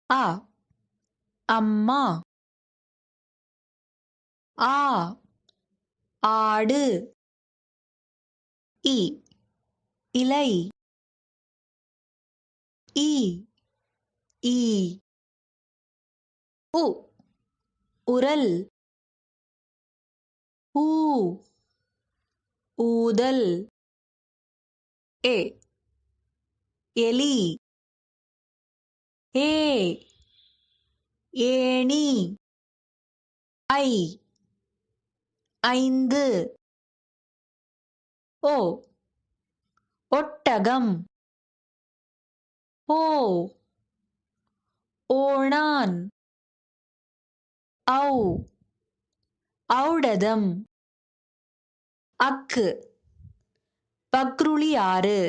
அ அம்மா. ஆ ஆடு. இ இலை. ஈ ஈ. உ உரல். ஊ ஊதல். எ எலி. ஏ ஏணி. ஐ ஐந்து. ஓ ஒட்டகம். ஓ ஓணான். ஔ ஔடதம். அக்கு பக்ருளி ஆறு.